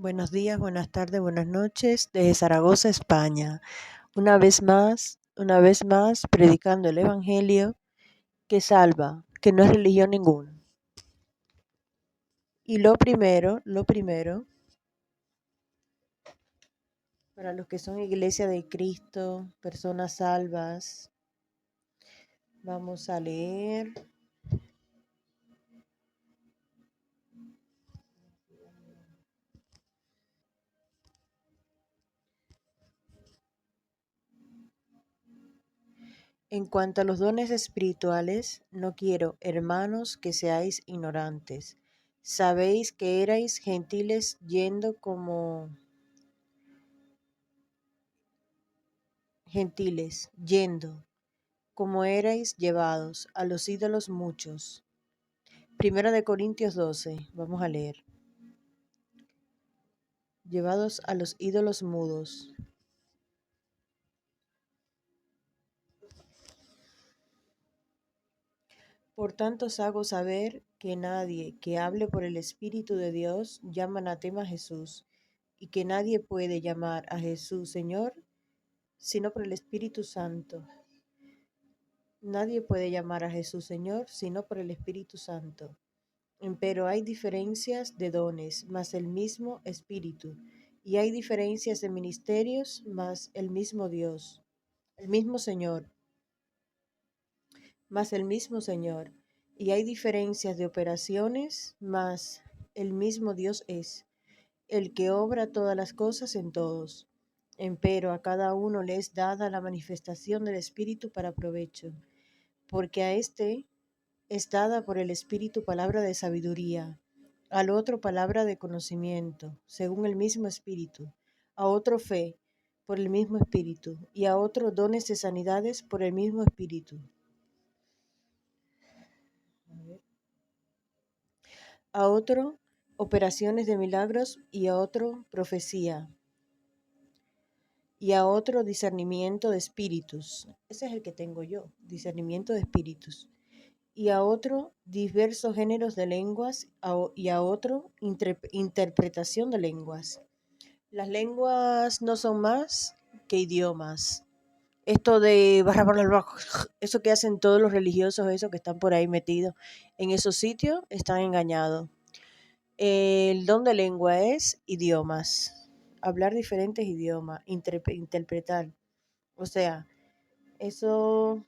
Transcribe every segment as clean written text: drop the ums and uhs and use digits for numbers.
Buenos días, buenas tardes, buenas noches, desde Zaragoza, España. Una vez más, predicando el Evangelio que salva, que no es religión ninguna. Y lo primero, para los que son Iglesia de Cristo, personas salvas, vamos a leer en cuanto a los dones espirituales. No quiero, hermanos, que seáis ignorantes. Sabéis que erais gentiles yendo como erais llevados a los ídolos muchos. Primera de Corintios 12, vamos a leer. Llevados a los ídolos mudos. Por tanto os hago saber que nadie que hable por el Espíritu de Dios llama anatema a Jesús, y que nadie puede llamar a Jesús Señor sino por el Espíritu Santo. Nadie puede llamar a Jesús Señor sino por el Espíritu Santo. Pero hay diferencias de dones, mas el mismo Espíritu. Y hay diferencias de ministerios, mas el mismo Dios. El mismo Señor, mas el mismo Señor. Y hay diferencias de operaciones, mas el mismo Dios es, el que obra todas las cosas en todos. Empero a cada uno le es dada la manifestación del Espíritu para provecho, porque a éste es dada por el Espíritu palabra de sabiduría, al otro palabra de conocimiento, según el mismo Espíritu, a otro fe, por el mismo Espíritu, y a otro dones de sanidades por el mismo Espíritu. A otro operaciones de milagros, y a otro profecía, y a otro discernimiento de espíritus. Ese es el que tengo yo, discernimiento de espíritus. Y a otro diversos géneros de lenguas, y a otro interpretación de lenguas. Las lenguas no son más que idiomas. Esto de eso que hacen todos los religiosos, eso que están por ahí metidos en esos sitios, están engañados. El don de lengua es idiomas, hablar diferentes idiomas, interpretar. O sea, eso,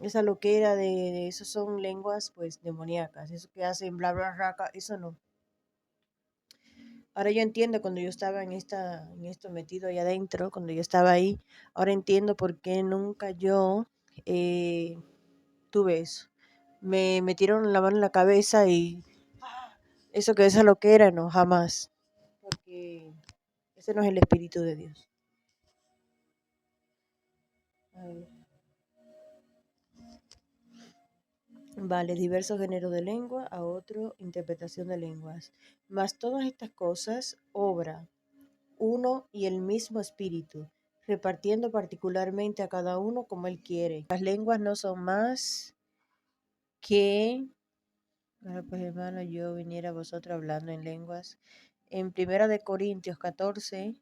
esa loquera de eso son lenguas pues demoníacas, eso que hacen bla bla bla, eso no. Ahora yo entiendo cuando yo estaba en esto metido ahí adentro, cuando yo estaba ahí, ahora entiendo por qué nunca yo eh, tuve eso. Me metieron la mano en la cabeza y eso que esa loquera, no, jamás. Porque ese no es el Espíritu de Dios. A ver. Vale, diversos géneros de lengua, a otro interpretación de lenguas. Mas todas estas cosas obra uno y el mismo Espíritu, repartiendo particularmente a cada uno como Él quiere. Las lenguas no son más que, ahora pues hermano, yo viniera a vosotros hablando en lenguas. En Primera de Corintios 14,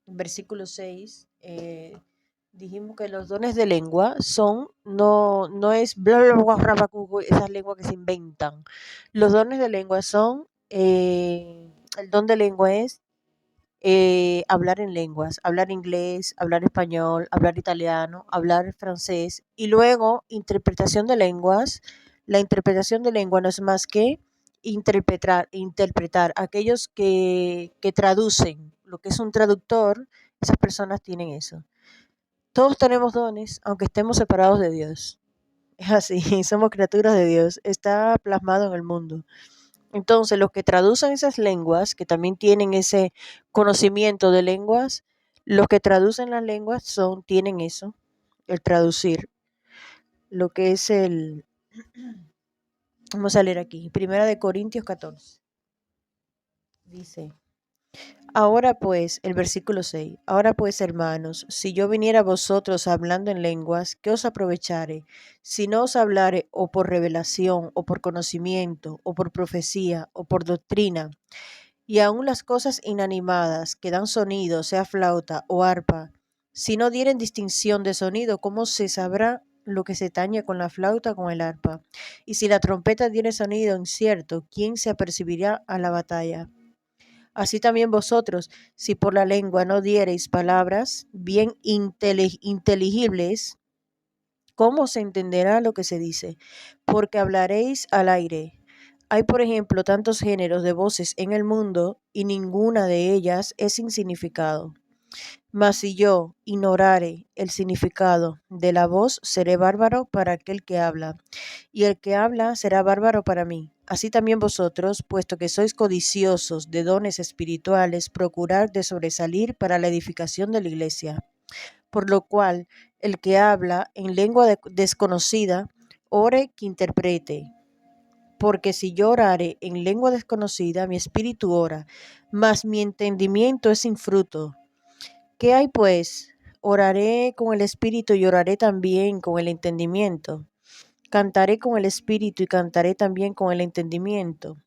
versículo 6, dijimos que los dones de lengua son, no es bla bla bla, bla, bla, esas lenguas que se inventan. Los dones de lengua son, el don de lengua es hablar en lenguas, hablar inglés, hablar español, hablar italiano, hablar francés, y luego interpretación de lenguas. La interpretación de lengua no es más que interpretar. Aquellos que traducen, lo que es un traductor, esas personas tienen eso. Todos tenemos dones, aunque estemos separados de Dios. Es así, somos criaturas de Dios, está plasmado en el mundo. Entonces, los que traducen esas lenguas, que también tienen ese conocimiento de lenguas, los que traducen las lenguas tienen eso, el traducir, lo que es vamos a leer aquí, Primera de Corintios 14. Dice, ahora pues, el versículo 6, ahora pues, hermanos, si yo viniera a vosotros hablando en lenguas, ¿qué os aprovechare? Si no os hablare o por revelación, o por conocimiento, o por profecía, o por doctrina, Y aun las cosas inanimadas que dan sonido, sea flauta o arpa, si no dieren distinción de sonido, ¿cómo se sabrá lo que se tañe con la flauta o con el arpa? Y si la trompeta diere sonido incierto, ¿quién se apercibirá a la batalla? Así también vosotros, si por la lengua no diereis palabras bien inteligibles, ¿cómo se entenderá lo que se dice? Porque hablaréis al aire. Hay, por ejemplo, tantos géneros de voces en el mundo y ninguna de ellas es sin significado. Mas si yo ignorare el significado de la voz, seré bárbaro para aquel que habla, y el que habla será bárbaro para mí. Así también vosotros, puesto que sois codiciosos de dones espirituales, procurad de sobresalir para la edificación de la iglesia. Por lo cual, el que habla en lengua desconocida, ore que interprete. Porque si yo orare en lengua desconocida, mi espíritu ora, mas mi entendimiento es sin fruto. ¿Qué hay pues? Oraré con el espíritu y oraré también con el entendimiento. Cantaré con el espíritu y cantaré también con el entendimiento.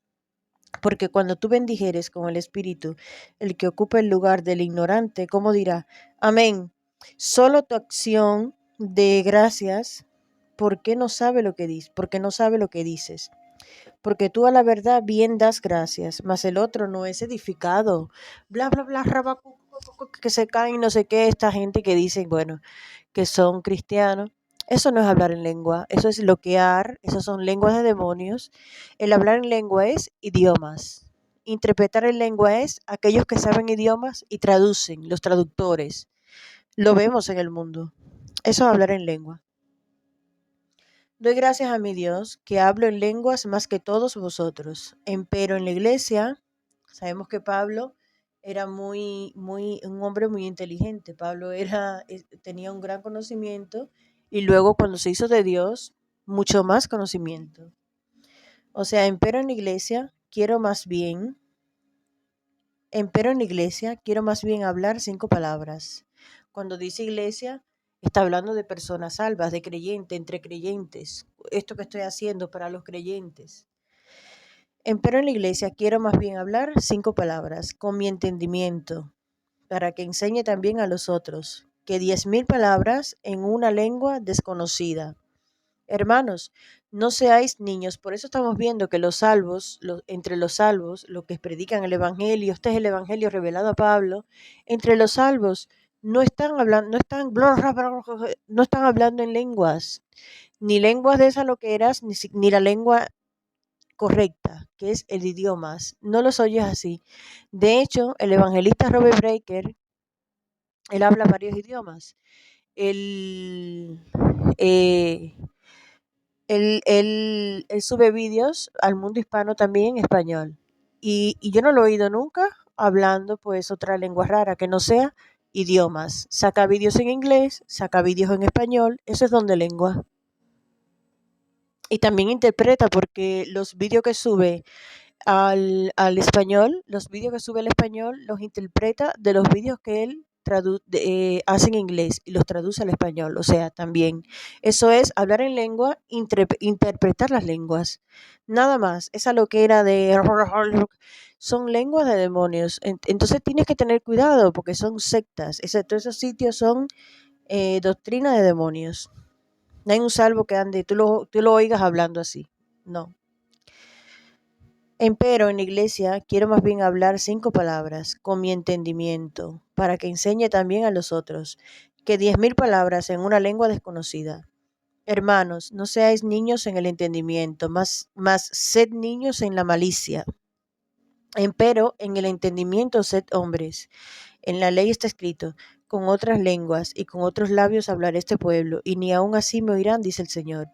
Porque cuando tú bendijeres con el espíritu, el que ocupa el lugar del ignorante, ¿cómo dirá? Amén. Solo tu acción de gracias, porque no sabe lo que dices, porque no sabe lo que dices. Porque tú a la verdad bien das gracias, mas el otro no es edificado. Bla, bla, bla, que se caen, no sé qué, esta gente que dicen, bueno, que son cristianos. Eso no es hablar en lengua, eso es loquear, eso son lenguas de demonios. El hablar en lengua es idiomas. Interpretar en lengua es aquellos que saben idiomas y traducen, los traductores. Lo vemos en el mundo. Eso es hablar en lengua. Doy gracias a mi Dios que hablo en lenguas más que todos vosotros. Empero en la iglesia, sabemos que Pablo era un hombre muy inteligente. Pablo tenía un gran conocimiento y luego cuando se hizo de Dios, mucho más conocimiento. O sea, empero en la iglesia quiero más bien hablar 5 palabras. Cuando dice iglesia, está hablando de personas salvas, de creyentes, entre creyentes. Esto que estoy haciendo para los creyentes. Empero en la iglesia quiero más bien hablar 5 palabras, con mi entendimiento, para que enseñe también a los otros, que 10.000 palabras en una lengua desconocida. Hermanos, no seáis niños, por eso estamos viendo que los salvos, entre los salvos, los que predican el Evangelio, este es el Evangelio revelado a Pablo, entre los salvos no están hablando, no están hablando en lenguas, ni lenguas de esas loqueras, ni la lengua correcta, que es el idioma, no los oyes así. De hecho, el evangelista Robert Breaker, él habla varios idiomas. Él, eh, él sube vídeos al mundo hispano también en español. Y yo no lo he oído nunca hablando pues otra lengua rara que no sea idiomas. Saca vídeos en inglés, saca vídeos en español, eso es donde lengua. Y también interpreta porque los vídeos que sube al español, los vídeos que sube al español los interpreta de los vídeos que él hace en inglés y los traduce al español. O sea, también eso es hablar en lengua, interpretar las lenguas. Nada más, esa loquera de son lenguas de demonios. Entonces tienes que tener cuidado porque son sectas. Todos esos sitios son doctrina de demonios. No hay un salvo que ande, tú lo oigas hablando así. No. Empero en la iglesia quiero más bien hablar 5 palabras con mi entendimiento, para que enseñe también a los otros, que 10.000 palabras en una lengua desconocida. Hermanos, no seáis niños en el entendimiento, mas sed niños en la malicia. Empero en el entendimiento sed hombres. En la ley está escrito, con otras lenguas y con otros labios hablaré este pueblo, y ni aun así me oirán, dice el Señor.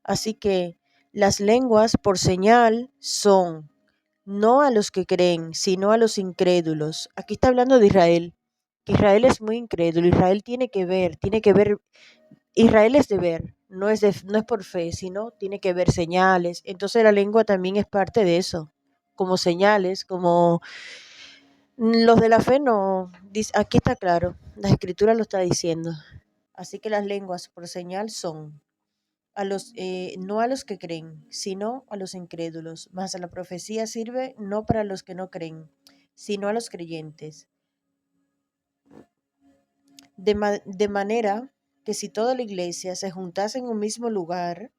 Así que las lenguas por señal son no a los que creen, sino a los incrédulos. Aquí está hablando de Israel, que Israel es muy incrédulo, Israel tiene que ver, Israel es de ver, no es por fe, sino tiene que ver señales. Entonces la lengua también es parte de eso, como señales, como los de la fe no, aquí está claro, la escritura lo está diciendo. Así que las lenguas por señal son no a los que creen, sino a los incrédulos. Mas la profecía sirve no para los que no creen, sino a los creyentes. De manera que si toda la iglesia se juntase en un mismo lugar,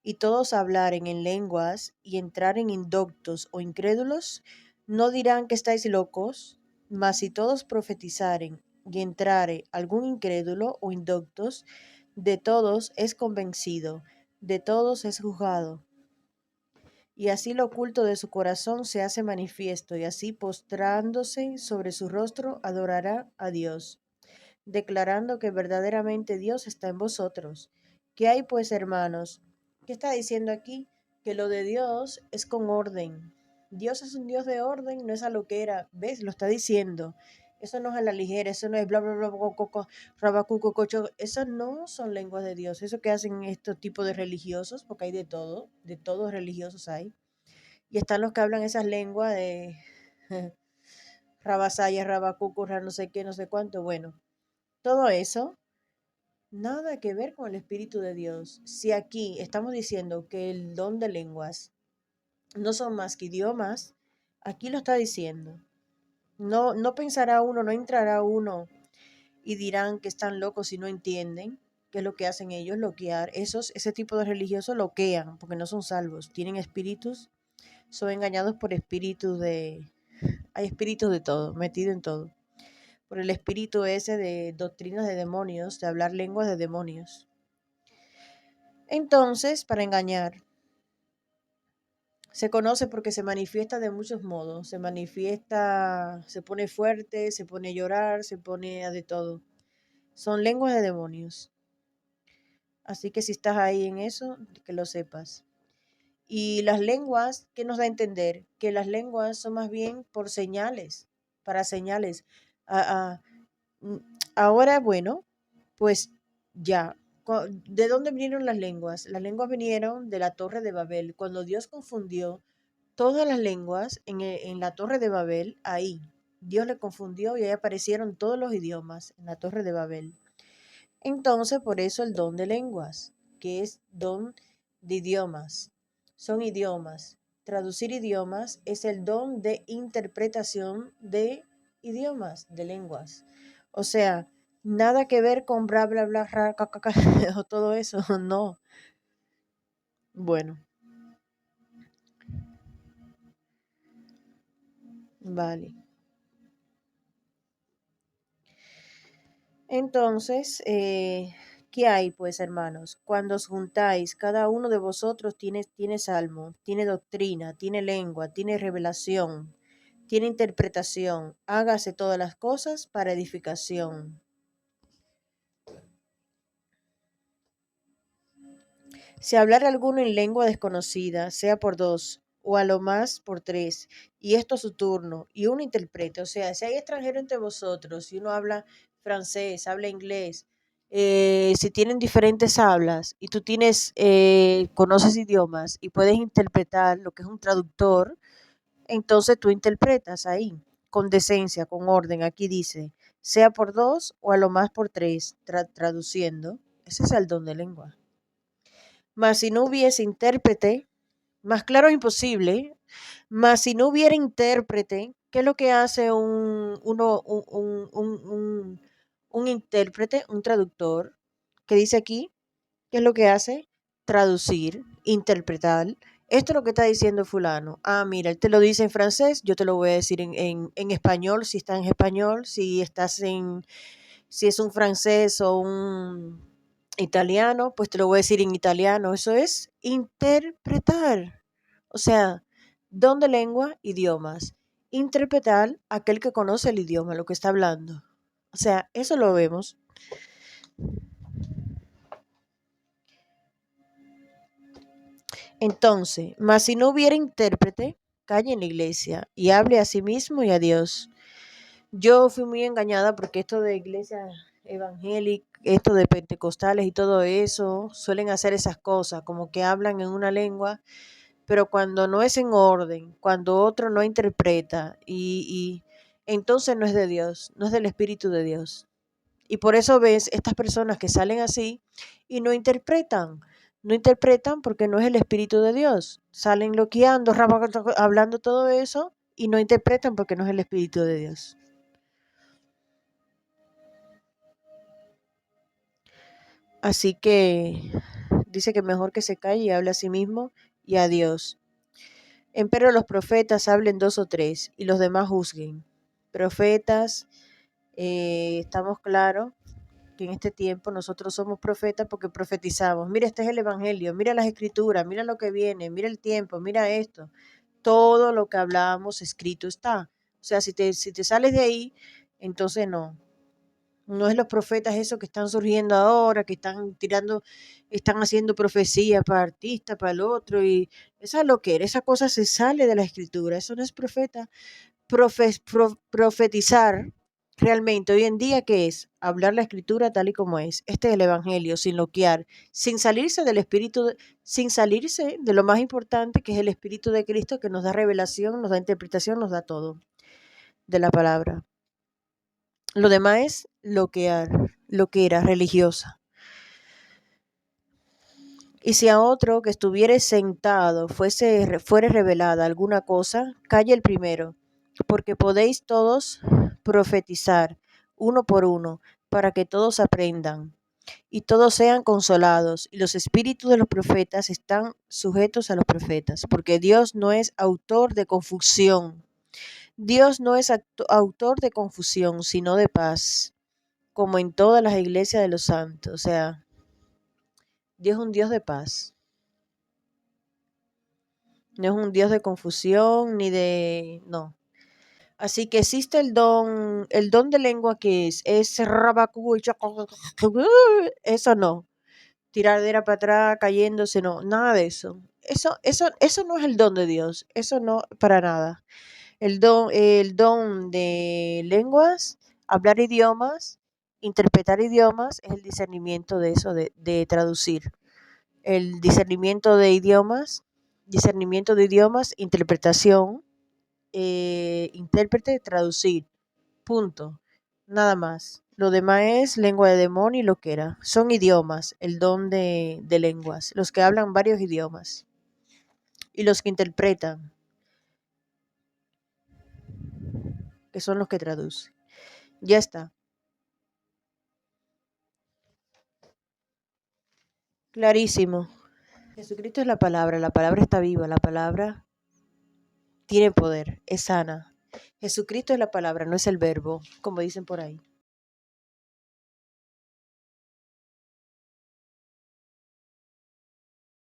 y todos hablaren en lenguas y entraren indoctos o incrédulos, no dirán que estáis locos, mas si todos profetizaren y entrare algún incrédulo o indoctos, de todos es convencido, de todos es juzgado. Y así lo oculto de su corazón se hace manifiesto, y así postrándose sobre su rostro adorará a Dios, declarando que verdaderamente Dios está en vosotros. ¿Qué hay pues, hermanos? ¿Qué está diciendo aquí? Que lo de Dios es con orden. Dios es un Dios de orden, no es a lo que era. ¿Ves? Lo está diciendo. Eso no es a la ligera, eso no es bla, bla, bla, coco, rabacuco, cocho. Esas no son lenguas de Dios. Eso que hacen estos tipos de religiosos, porque hay de todos religiosos hay. Y están los que hablan esas lenguas de rabasaya, rabacuco, no sé qué, no sé cuánto. Bueno, todo eso nada que ver con el Espíritu de Dios. Si aquí estamos diciendo que el don de lenguas no son más que idiomas, aquí lo está diciendo. No, no pensará uno, no entrará uno y dirán que están locos si no entienden qué es lo que hacen ellos, loquear. Ese tipo de religiosos loquean porque no son salvos, tienen espíritus, son engañados por espíritus hay espíritus de todo, metido en todo. Por el espíritu ese de doctrinas de demonios, de hablar lenguas de demonios. Entonces, para engañar, se conoce porque se manifiesta de muchos modos. Se manifiesta, se pone fuerte, se pone a llorar, se pone a de todo. Son lenguas de demonios. Así que si estás ahí en eso, que lo sepas. Y las lenguas, ¿qué nos da a entender? Que las lenguas son más bien por señales, para señales. Ah, ah, Ahora, bueno, pues ya. ¿De dónde vinieron las lenguas? Las lenguas vinieron de la Torre de Babel. Cuando Dios confundió todas las lenguas en la Torre de Babel, ahí Dios le confundió y ahí aparecieron todos los idiomas en la Torre de Babel. Entonces, por eso el don de lenguas, que es don de idiomas, son idiomas. Traducir idiomas es el don de interpretación de idiomas, de lenguas. O sea, nada que ver con bla, bla, bla, ra, ca, ca, ca, o todo eso, no. Bueno, vale. Entonces, ¿qué hay pues, hermanos? Cuando os juntáis, cada uno de vosotros tiene salmo, tiene doctrina, tiene lengua, tiene revelación, tiene interpretación. Hágase todas las cosas para edificación. Si hablar alguno en lengua desconocida, sea por dos, o a lo más por tres, y esto a su turno, y uno interprete. O sea, si hay extranjero entre vosotros, si uno habla francés, habla inglés, si tienen diferentes hablas, y tú conoces idiomas y puedes interpretar lo que es un traductor, entonces tú interpretas ahí, con decencia, con orden. Aquí dice, sea por dos o a lo más por tres, traduciendo. Ese es el don de lengua. Mas si no hubiese intérprete, más claro es imposible, mas si no hubiera intérprete, ¿qué es lo que hace un intérprete, un traductor? ¿Qué dice aquí? ¿Qué es lo que hace? Traducir, interpretar. Esto es lo que está diciendo fulano. Ah, mira, él te lo dice en francés, yo te lo voy a decir en español, si está en español, si es un francés o un italiano, pues te lo voy a decir en italiano. Eso es interpretar. O sea, don de lengua, idiomas. Interpretar aquel que conoce el idioma, lo que está hablando. O sea, eso lo vemos. Entonces, mas si no hubiera intérprete, calle en la iglesia y hable a sí mismo y a Dios. Yo fui muy engañada porque esto de iglesia evangélica, esto de pentecostales y todo eso, suelen hacer esas cosas, como que hablan en una lengua, pero cuando no es en orden, cuando otro no interpreta, y entonces no es de Dios, no es del Espíritu de Dios. Y por eso ves estas personas que salen así y no interpretan. No interpretan porque no es el Espíritu de Dios. Salen loqueando, hablando todo eso y no interpretan porque no es el Espíritu de Dios. Así que dice que mejor que se calle y hable a sí mismo y a Dios. Empero los profetas hablen 2 o 3 y los demás juzguen. Profetas, estamos claros que en este tiempo nosotros somos profetas porque profetizamos. Mira, este es el Evangelio, mira las Escrituras, mira lo que viene, mira el tiempo, mira esto. Todo lo que hablábamos escrito está. O sea, si te sales de ahí, entonces no es los profetas esos que están surgiendo ahora, que están tirando, están haciendo profecía para artistas, para el otro, y esa es lo que era, esa cosa se sale de la escritura, eso no es profeta. Profetizar realmente hoy en día, ¿qué es? Hablar la escritura tal y como es. Este es el evangelio, sin loquear, sin salirse del espíritu, sin salirse de lo más importante que es el espíritu de Cristo que nos da revelación, nos da interpretación, nos da todo de la palabra. Lo demás es lo que era religiosa. Y si a otro que estuviere sentado fuere revelada alguna cosa, calle el primero, porque podéis todos profetizar uno por uno, para que todos aprendan y todos sean consolados. Y los espíritus de los profetas están sujetos a los profetas, porque Dios no es autor de confusión. Dios no es autor de confusión, sino de paz, como en todas las iglesias de los santos. O sea, Dios es un Dios de paz. No es un Dios de confusión ni de... No. Así que existe el don de lengua que es rabacu, eso no. Tiradera para atrás, cayéndose, no, nada de eso. Eso no es el don de Dios. Eso no, para nada. El don de lenguas, hablar idiomas, interpretar idiomas, es el discernimiento de eso, de traducir. El discernimiento de idiomas, interpretación, intérprete, traducir, punto, nada más. Lo demás es lengua de demonio y lo que era. Son idiomas, el don de lenguas, los que hablan varios idiomas y los que interpretan, que son los que traducen. Ya está. Clarísimo. Jesucristo es la palabra está viva, la palabra tiene poder, es sana. Jesucristo es la palabra, no es el verbo, como dicen por ahí.